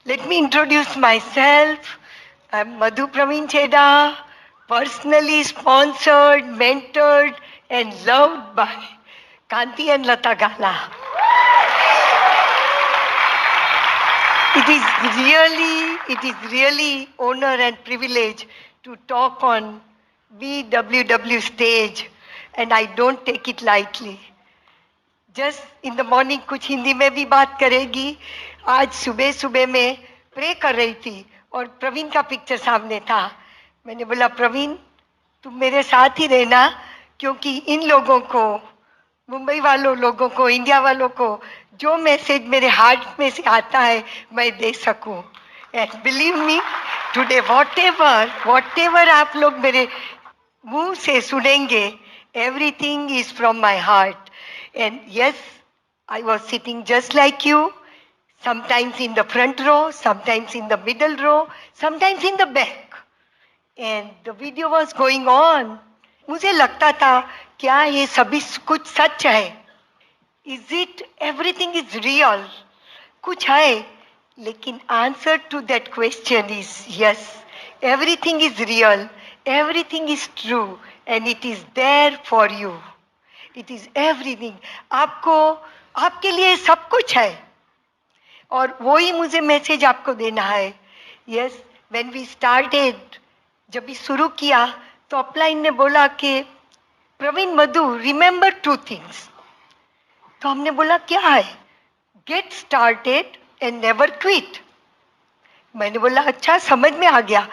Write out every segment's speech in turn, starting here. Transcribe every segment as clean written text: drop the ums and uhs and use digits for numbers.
Let me introduce myself. I'm Madhu Praveen Cheda, personally sponsored, mentored, and loved by Kanti and Lata Gala. It is really honor and privilege to talk on BWW stage, and I don't take it lightly. Just in the morning कुछ हिंदी में भी बात करेगी. आज सुबह सुबह में pray कर रही थी और प्रवीण का पिक्चर सामने था. मैंने बोला प्रवीण तुम मेरे साथ ही रहना, क्योंकि इन लोगों को, मुंबई वालों लोगों को, इंडिया वालों को जो मैसेज मेरे हार्ट में से आता है मैं दे सकूं. And believe me today what ever आप लोग मेरे मुंह से सुनेंगे, everything is from my heart. And yes, I was sitting just like you, sometimes in the front row, sometimes in the middle row, sometimes in the back. And the video was going on. मुझे लगता था क्या ये सभी कुछ सच है? Is it everything is real? कुछ है, लेकिन answer to that question is yes. Everything is real, everything is true, and it is there for you. It is everything. आपको, आपके लिए सब कुछ है और वही मुझे मैसेज आपको देना है. Yes, when we started, जब भी शुरू किया तो अपलाइन ने बोला कि प्रवीण मधु रिमेंबर 2 things. तो हमने बोला क्या है? Get started and never quit. मैंने बोला अच्छा, समझ में आ गया.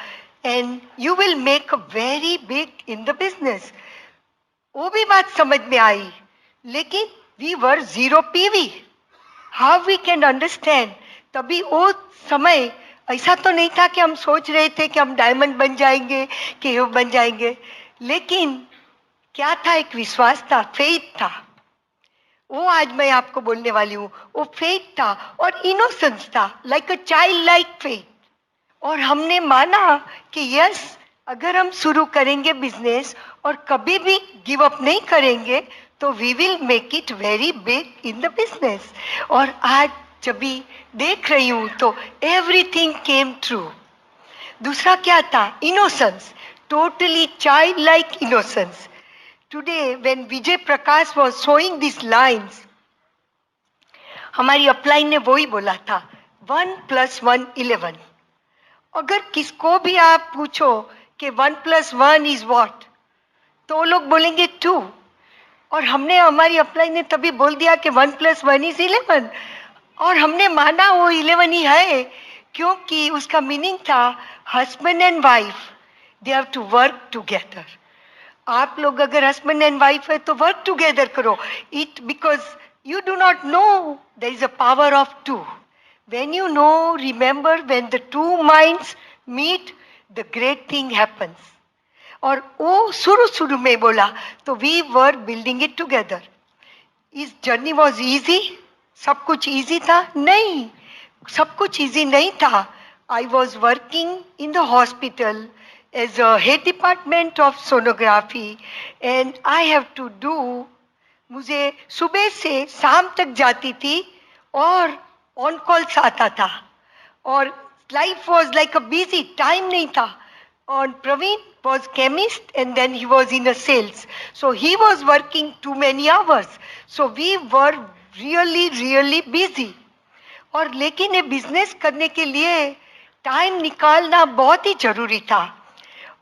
And you will make a very big in the business. वो भी बात समझ में आई, लेकिन we were 0 PV. How we can understand? तभी वो समय ऐसा तो नहीं था कि हम सोच रहे थे कि हम डायमंड बन जाएंगे, कि वो बन जाएंगे. लेकिन क्या था? एक विश्वास था, फेथ था. वो आज मैं आपको बोलने वाली हूँ. वो फेथ था और इनोसेंस था, like a child like faith. और हमने माना कि यस, अगर हम शुरू करेंगे बिजनेस और कभी भी गिव अप नहीं करेंगे तो we will make it very big in the business. और आज जब भी देख रही हूँ तो एवरीथिंग केम ट्रू. दूसरा क्या था? Innocence, totally child like innocence. Today when Vijay Prakash was showing this lines, हमारी अपलाइन ने वही बोला था, 1 + 1 11. अगर किसको भी आप पूछो कि 1 + 1 इज व्हाट, तो लोग बोलेंगे 2. और हमने, हमारी अपलाइन ने तभी बोल दिया कि 1 + 1 इज 11. और हमने माना वो 11 ही है, क्योंकि उसका मीनिंग था husband and wife, they have to work together. आप लोग अगर हस्बैंड एंड वाइफ है तो वर्क टुगेदर करो. It because you do not know there is a power of 2. When you know, remember, when the 2 minds meet, the great thing happens. और वो शुरू में बोला तो we were building it together. इस जर्नी was easy? सब कुछ easy था? नहीं, सब कुछ easy नहीं था. I was working in the hospital as a head department of sonography, and I have to do, मुझे सुबह से शाम तक जाती थी और ऑन कॉल्स आता था और life was like a busy, time नहीं था. और Praveen was chemist and then he was in a sales, so he was working too many hours. So we were really busy. और लेकिन ये बिजनेस करने के लिए टाइम निकालना बहुत ही जरूरी था.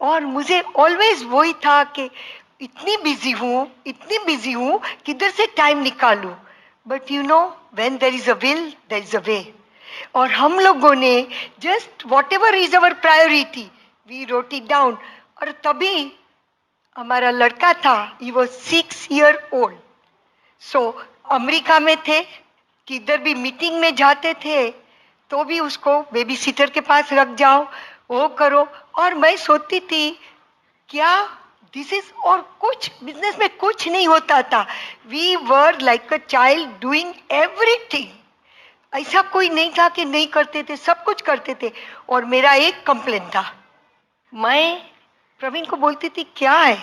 और मुझे ऑलवेज वही था कि इतनी बिजी हूँ, किधर से टाइम निकालूं. But you know, when there is a will there is a way. और हम लोगों ने just whatever is our priority, we wrote it down. और तभी हमारा लड़का था, he was 6 years old. So America में थे, किधर भी मीटिंग में जाते थे तो भी उसको बेबी सिटर के पास रख जाओ, वो करो. और मैं सोचती थी क्या दिस इज, और कुछ बिजनेस में कुछ नहीं होता था. We were like a child doing everything. ऐसा कोई नहीं था कि नहीं करते थे, सब कुछ करते थे. और मेरा एक कंप्लेन था, मैं प्रवीण को बोलती थी क्या है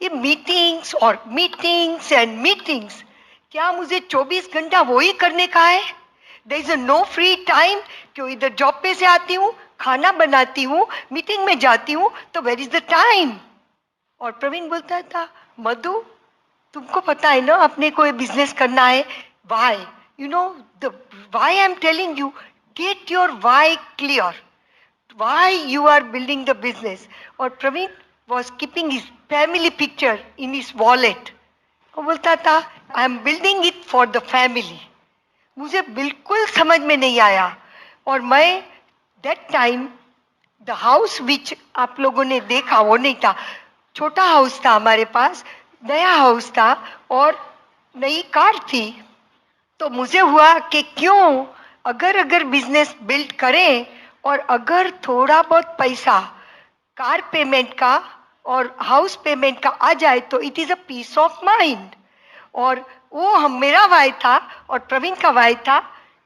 ये मीटिंग्स और मीटिंग्स एंड मीटिंग्स, क्या मुझे 24 घंटा वही करने का है? There is no free time क्यों इधर जॉब पे से आती हूँ, खाना बनाती हूँ, मीटिंग में जाती हूँ, तो वेयर इज द टाइम? और प्रवीण बोलता था, मधु तुमको पता है ना अपने को बिजनेस करना है, why you know the why I am telling you, get your why clear, why you are building the business. और Praveen was keeping his family picture in his wallet. वो बोलता था आई am building it for the family. मुझे बिल्कुल समझ में नहीं आया. और मैं that time the house which आप लोगों ने देखा वो नहीं था, छोटा हाउस था हमारे पास, नया हाउस था और नई कार थी. तो मुझे हुआ कि क्यों अगर बिजनेस बिल्ड करें और अगर थोड़ा बहुत पैसा कार पेमेंट का और हाउस पेमेंट का आ जाए तो it is a piece of mind. और वो हम मेरा वाई था और प्रवीण का वाई था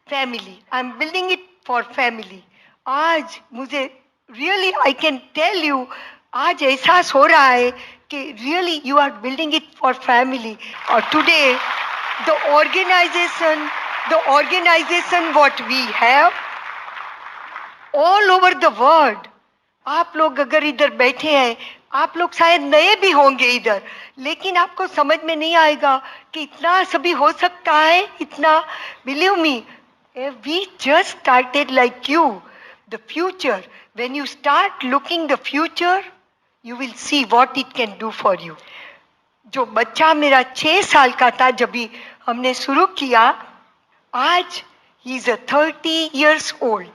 family. I am building it for family. आज मुझे really I can tell you, आज एहसास हो रहा है कि really you are building it for family. और today the organization what we have all over the world. आप लोग अगर इधर बैठे हैं, आप लोग शायद नए भी होंगे इधर, लेकिन आपको समझ में नहीं आएगा कि इतना सभी हो सकता है, इतना. Believe me, we just started like you. The future, when you start looking the future, you will see what it can do for you. जो बच्चा मेरा 6 साल का था जब भी हमने शुरू किया, आज he is a 30 years old.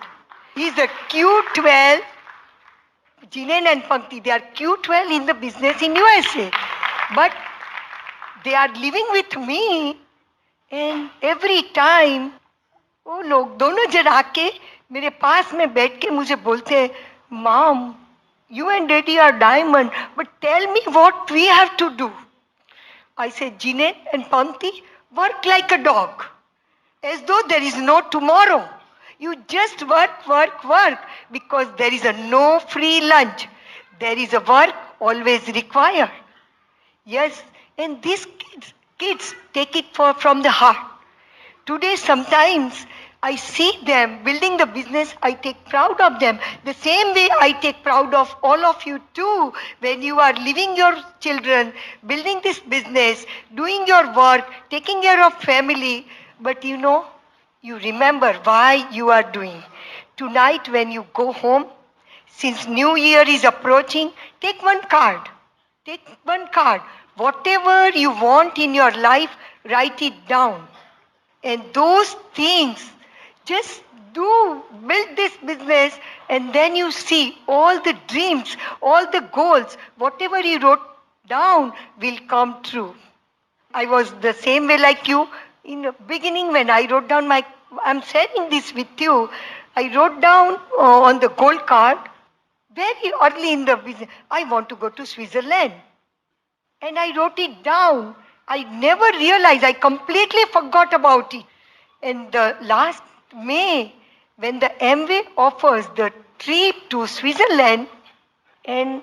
He is a Q12. Jinan and Pankti, they are Q12 in the business in USA. But they are living with me and every time वो लोग दोनों जन आके मेरे पास में बैठ के मुझे बोलते हैं, mom you and daddy are diamond, but tell me what we have to do. I said, Jinet and Pankti, work like a dog, as though there is no tomorrow. You just work, work, work, because there is a no free lunch. There is a work always required. Yes, and these kids take it from the heart. Today, sometimes I see them building the business, I take proud of them. The same way I take proud of all of you too, when you are leaving your children, building this business, doing your work, taking care of family. But you know, you remember why you are doing. Tonight when you go home, since New Year is approaching, take one card. Take one card. Whatever you want in your life, write it down. And those things, just do build this business, and then you see all the dreams, all the goals, whatever you wrote down will come true. I was the same way like you. In the beginning when I wrote down I'm sharing this with you, I wrote down on the gold card, very early in the business, I want to go to Switzerland. And I wrote it down. I never realized, I completely forgot about it. And the last May, when the Amway offers the trip to Switzerland, and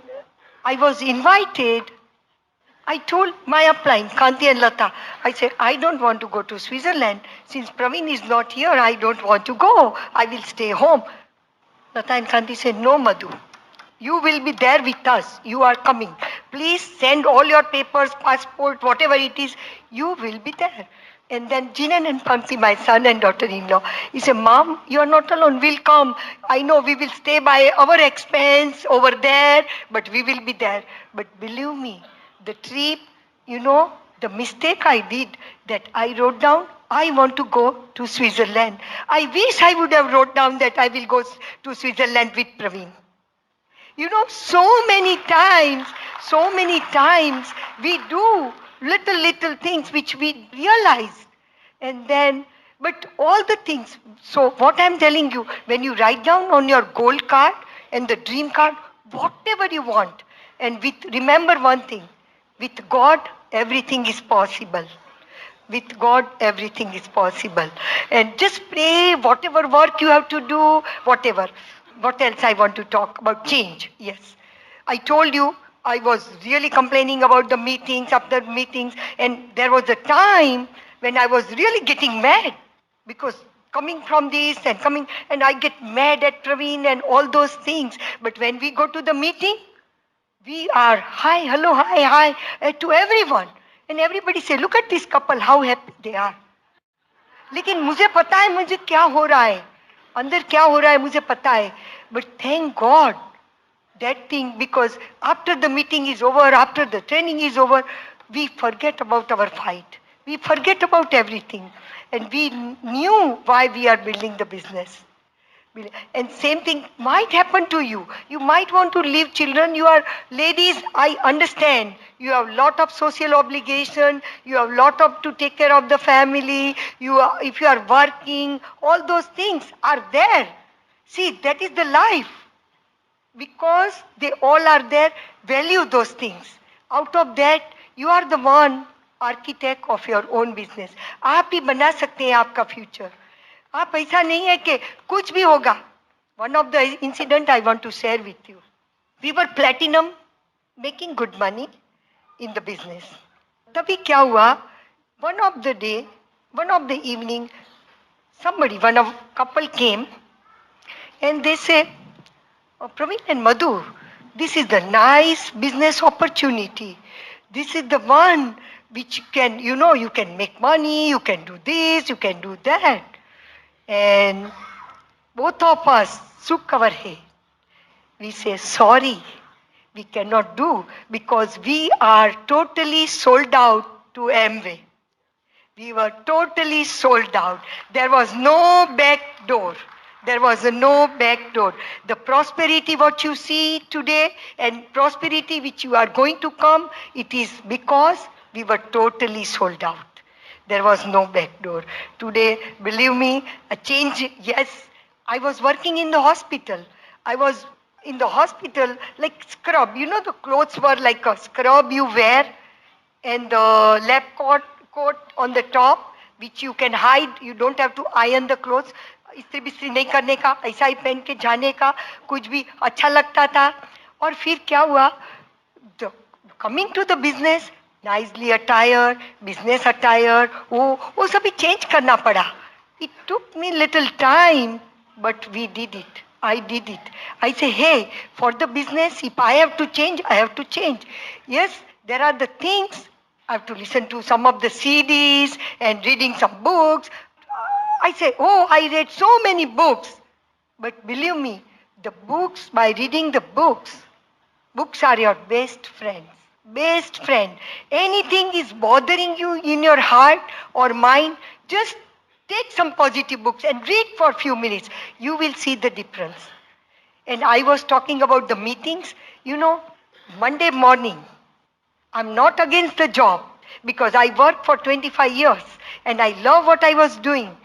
I was invited, I told my upline, Kanti and Lata, I said, I don't want to go to Switzerland. Since Praveen is not here, I don't want to go. I will stay home. Lata and Kanti said, no, Madhu. You will be there with us. You are coming. Please send all your papers, passport, whatever it is. You will be there. And then Jinan and Pankti, my son and daughter-in-law, he said, Mom, you are not alone. We'll come. I know we will stay by our expense over there, but we will be there. But believe me, the trip, you know, the mistake I did, that I wrote down, I want to go to Switzerland. I wish I would have wrote down that I will go to Switzerland with Praveen. You know, so many times we do little things which we realize. And then, but all the things. So what I'm telling you, when you write down on your gold card and the dream card, whatever you want, and remember one thing, with God, everything is possible. With God, everything is possible. And just pray, whatever work you have to do, whatever. What else I want to talk about? Change, yes. I told you, I was really complaining about the meetings, after meetings, and there was a time when I was really getting mad because coming from this and coming, and I get mad at Praveen and all those things. But when we go to the meeting, we are hi, hello, hi, to everyone. And everybody say, look at this couple, how happy they are. लेकिन मुझे पता है मुझे क्या हो रहा है, अंदर क्या हो रहा है मुझे पता है. But thank God that thing, because after the meeting is over, after the training is over, we forget about our fight. We forget about everything. And we knew why we are building the business. And same thing might happen to you. You might want to leave children. You are ladies, I understand. You have lot of social obligation. You have lot of to take care of the family. If you are working, all those things are there. See, that is the life. Because they all are there, value those things. Out of that, you are the one architect of your own business. आप ही बना सकते हैं आपका future. आप ऐसा नहीं है कि कुछ भी होगा. One of the incident I want to share with you. We were platinum, making good money in the business. तभी क्या हुआ? One of the evening, one of couple came, and they say, oh, Praveen and Madhu, this is the nice business opportunity. This is the one which can, you can make money, you can do this, you can do that. And both of us shook our head. We say, sorry, we cannot do because we are totally sold out to Amway. We were totally sold out. There was no back door. There was no back door. The prosperity what you see today and prosperity which you are going to come, it is because we were totally sold out. There was no back door. Today, believe me, a change, yes. I was working in the hospital. I was in the hospital like scrub. You know, the clothes were like a scrub you wear and the lab coat on the top, which you can hide. You don't have to iron the clothes. इस्त्री बिस्त्री नहीं करने का, ऐसा ही पहन के जाने का, कुछ भी अच्छा लगता था. और फिर क्या हुआ? Coming to the business, nicely attire, business attire, वो सभी change करना पड़ा. It took me little time, but we did it. I did it. I say, hey, for the business, if I have to change, I have to change. Yes, there are the things. I have to listen to some of the CDs and reading some books. I say, oh, I read so many books. But believe me, the books, by reading the books are your best friends. Best friend. Anything is bothering you in your heart or mind, just take some positive books and read for a few minutes. You will see the difference. And I was talking about the meetings. Monday morning, I'm not against the job because I worked for 25 years and I love what I was doing.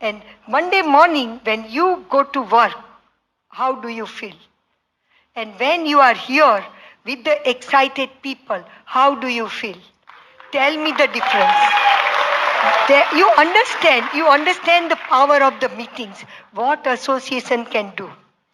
And Monday morning, when you go to work, how do you feel? And when you are here with the excited people, how do you feel? Tell me the difference. You understand the power of the meetings, what association can do.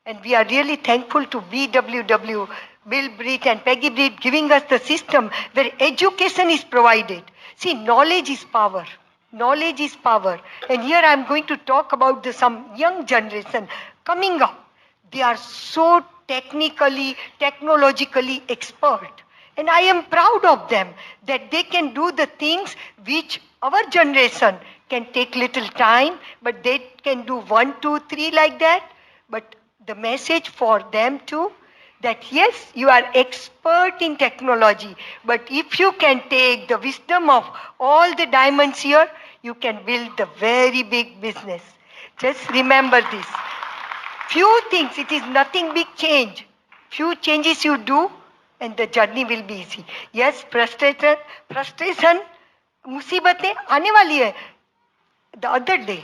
And we are really thankful to BWW, Bill Britt and Peggy Britt, giving us the system where education is provided. See, knowledge is power. Knowledge is power. And here I am going to talk about some young generation coming up. They are so technologically expert. And I am proud of them that they can do the things which our generation can take little time, but they can do 1, 2, 3 like that. But the message for them too, that yes, you are expert in technology, but if you can take the wisdom of all the diamonds here, you can build a very big business. Just remember this. Few things, it is nothing big change. Few changes you do and the journey will be easy. Yes, frustration, मुसीबतें आने वाली है. The other day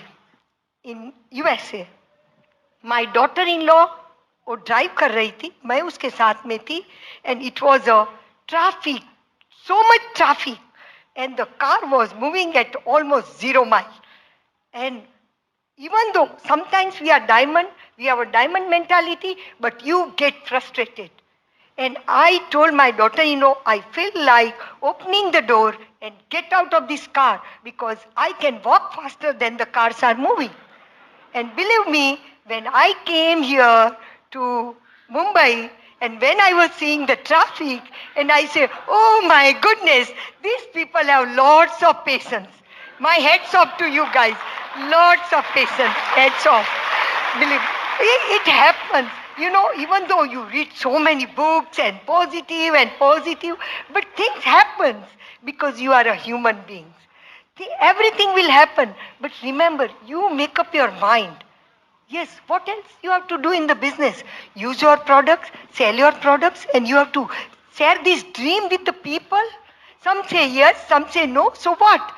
in USA, my daughter-in-law वो drive कर रही थी, मैं उसके साथ में थी, and it was a traffic, so much traffic, and the car was moving at almost 0 mile. And even though sometimes we have a diamond mentality, but you get frustrated. And I told my daughter, I feel like opening the door and get out of this car because I can walk faster than the cars are moving. And believe me, when I came here to Mumbai and when I was seeing the traffic and I say, oh my goodness, these people have lots of patience. My hats off to you guys. Lots of patience. Hats off. Believe it happens. Even though you read so many books and positive, but things happen because you are a human being. See, everything will happen. But remember, you make up your mind. Yes, what else you have to do in the business? Use your products, sell your products, and you have to share this dream with the people. Some say yes, some say no. So what?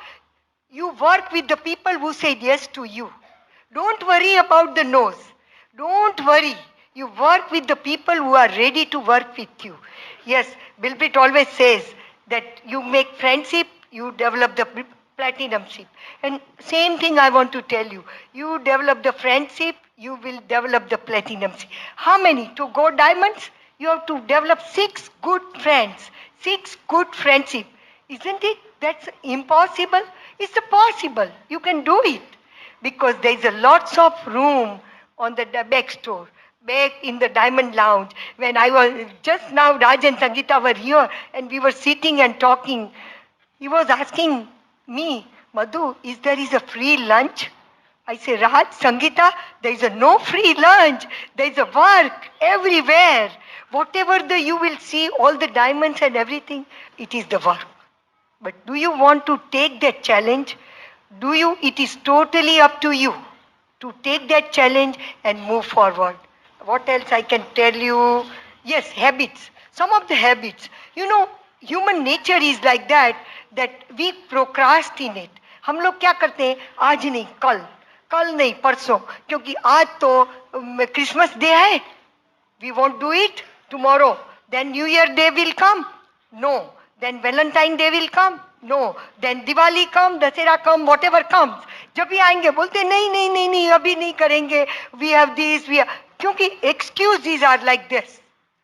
You work with the people who said yes to you. Don't worry about the no's. Don't worry. You work with the people who are ready to work with you. Yes, Bill Pitt always says that you make friendship, you develop the platinumship. And same thing I want to tell you. You develop the friendship, you will develop the platinumship. How many? To go diamonds, you have to develop 6 good friends, 6 good friendship. Isn't it? That's impossible. It's possible. You can do it because there is a lots of room on the back store, back in the Diamond Lounge. When I was just now, Raj and Sangeeta were here and we were sitting and talking. He was asking me, Madhu, there is a free lunch? I say, Raj, Sangeeta, there is no free lunch. There is a work everywhere. Whatever you will see, all the diamonds and everything, it is the work. But do you want to take that challenge? It is totally up to you to take that challenge and move forward. What else I can tell you? Yes, habits. Some of the habits. Human nature is like that we procrastinate. हम लोग क्या करते हैं? आज नहीं, कल नहीं, परसों, क्योंकि आज तो Christmas Day है. We won't do it tomorrow. Then New Year Day will come. No. Then Valentine Day will come. No. Then Diwali come, Dasera come, whatever comes. जब भी आएंगे बोलते नहीं अभी नहीं करेंगे. We have this, क्योंकि excuses are like this.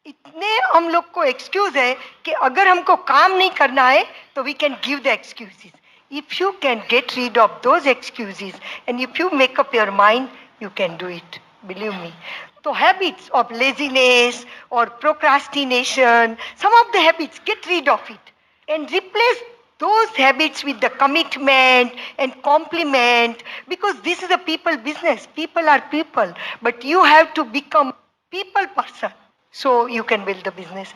इतने हम लोग को excuse है कि अगर हमको काम नहीं करना है तो we can give the excuses. If you can get rid of those excuses and if you make up your mind, you can do it. Believe me. So habits of laziness or procrastination, some of the habits, get rid of it and replace those habits with the commitment and compliment, because this is a people business. People are people, but you have to become people person so you can build the business.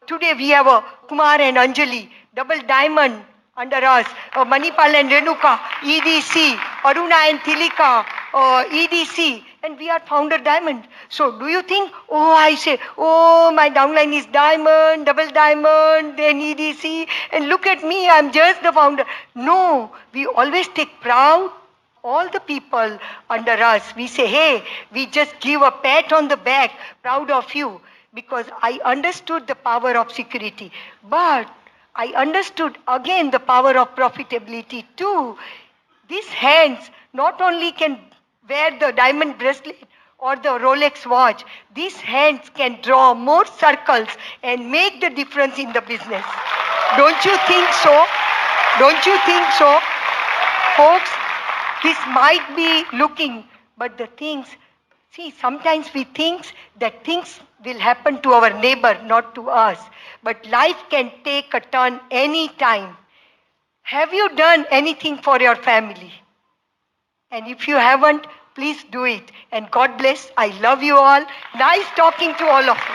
Today we have a Kumar and Anjali, double diamond under us, Manipal and Renuka, EDC, Aruna and Tilika, EDC, and we are founder diamond. So do you think, I say, my downline is diamond, double diamond, then EDC, and look at me, I'm just the founder. No, we always take proud. All the people under us, we say, hey, we just give a pat on the back, proud of you, because I understood the power of security. But I understood again the power of profitability too. These hands not only can wear the diamond bracelet or the Rolex watch, these hands can draw more circles and make the difference in the business. Don't you think so? Don't you think so? Folks, this might be looking, but the things, sometimes we think that things will happen to our neighbor, not to us. But life can take a turn any time. Have you done anything for your family? And if you haven't, please do it. And God bless. I love you all. Nice talking to all of you.